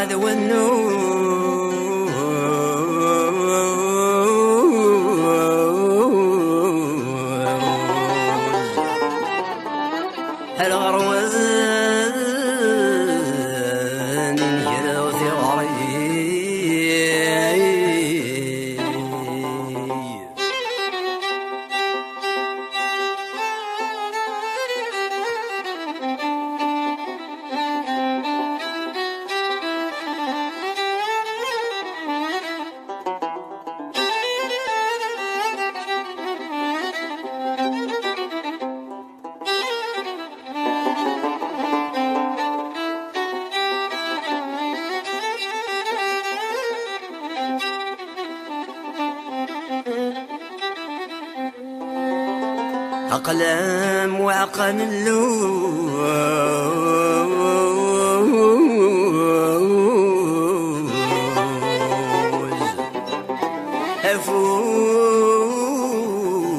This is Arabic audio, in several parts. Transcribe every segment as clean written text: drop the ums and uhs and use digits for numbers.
الطعد والنور الغروان ينجلو ثغري أقلام وعقل اللوز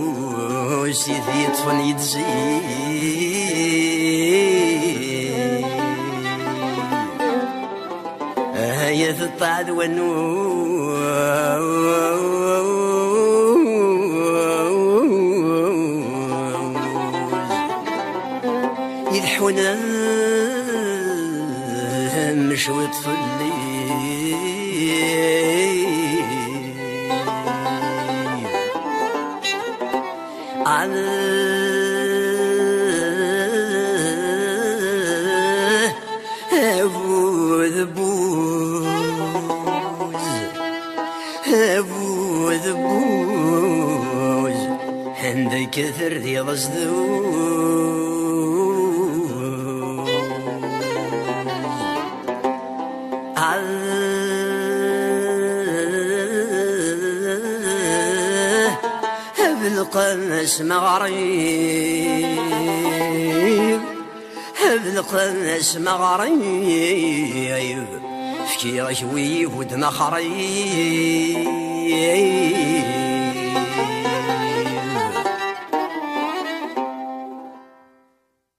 أفوس يطفن يتزي هيا في الطعد والنور يلحونا مشوط في الليل أبو ذبوز عندك كثر ذي غزدوز بالقنس مغريب بالقنس مغريب فكي شوي ود مخريب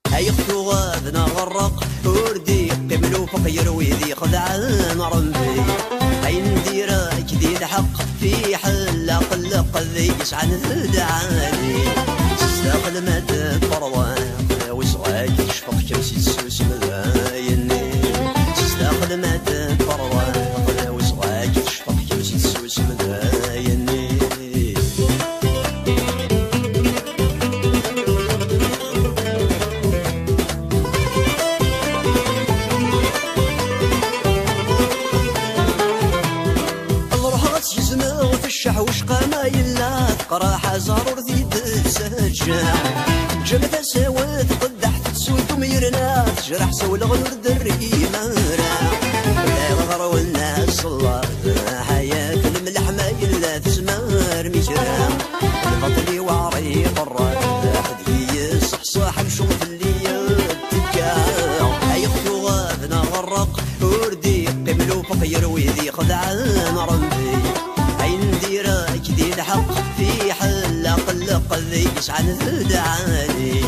هيقتو غابنا غرق وردي قبلو فقير ويدي خدعان رمبي هاي ندير جديد حق في حل قلق ذي يسعن دعاني تستاقل مد فرواق وصغاك تشفق كمسي تسوس مذايني تستاقل مد فرواق وصغاك تشفق كمسي تسوس مذايني الشحوش قاما يلا تقرا حزار ذي تسجع جمت سوات قدحت تسود وميرنا تجرح سول غنور دري مرا لا الغر والناس الله حياة الملح ما يلا تسمار مجرا البطلي وعري قرات حد هي صحصاح بشوف اللي تبكى هيختو غابنا غرق وردي قبلو فقير ويذي خدعان رمبي جديد حق في حل قلق ذي يسعن دعاني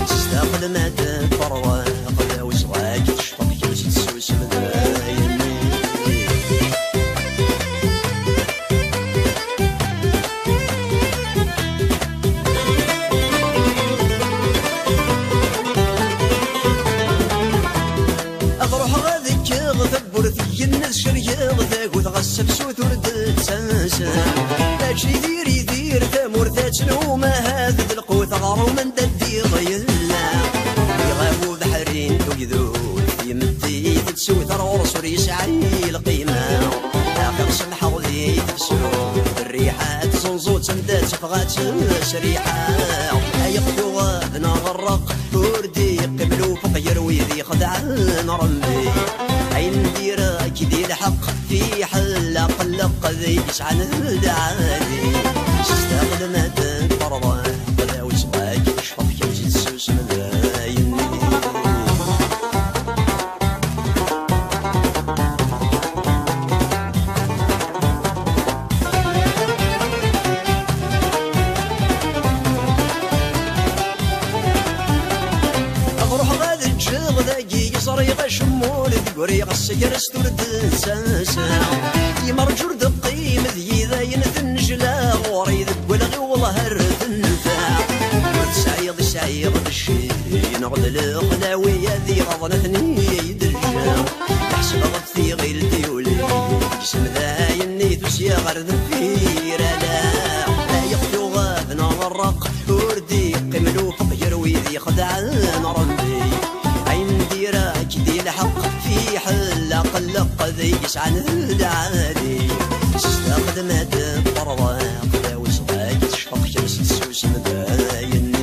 تستاقل مد فرواق وصغاك تشفق كمسي تسوس مذايني أروح غاذك غثبر ذي الناس شرياغ ذاك وتغسب سوث وردت سنسا ماشي يدير ثمور ثاتشنو ما هذا القوت غارو من ددي ضيلا يغابو بحرين ويذول يمدي تسوث العرس وريسعي القيمة آخر سمحة وذي تفسو الريحة تزنزو تمدات تفغات سريحة يقتو غابنا غرق وردي قبلو فقير ويذي خدعان رمي عين ندير كدي الحق في حل قلق ذي يسعن دعاني تستاقل مدن فرضان قلا وصغاك تشفق كمسي تسوس مذايني أروح غاد الجغ ذاكي يصري غشمور دقوري غسكر ستورد ساسا يمرجور دقي مذي ذاين ثنجلا غوري ذقول غي والله هرثنفا سعيد سعيد الشي نغض الغلاوية ذي غضنتني يدرجا احسب غثي غير الديولي جسم ذاين نيثوس يا غرد فيرا لا يقتو غاثنا غرق وردي قملو فقيروي ذي خدعان ربي عين ديراك دي الحق في حل قلق ذي يسعن العالي استخدم هذا الطرواق لا وصغاك تشفق شمس تسوس مدايني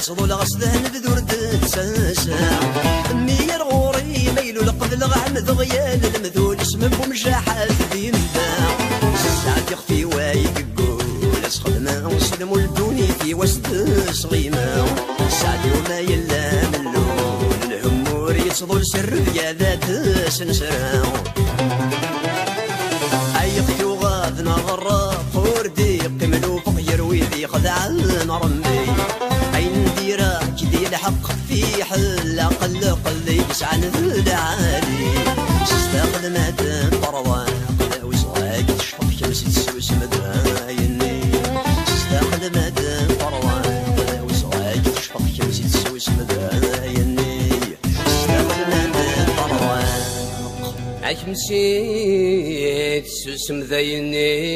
تصدول غسلهن بذور تساسا مير غوري ميلو لقبل غعم ذغيال المذول اسم بمجاحة ذيمبا ساعات يخفي وايق قول اسخد ما وسلم الدوني في وسط صغيمة ساعات وما يلا من لون الهمور يتصدول سر يا ذات سنسرا ايقتو غاثنا غرا خوردي قملو فقير ويذي خدعان رمي الحق في حل قل قل يسعن العالي استخدم هذا الطرواق لا وصغاك تشفق شمس تسوس مدايني استخدم هذا الطرواق لا وصغاك تشفق شمس تسوس مدايني استخدم هذا الطرواق عشمسي تسوس مدايني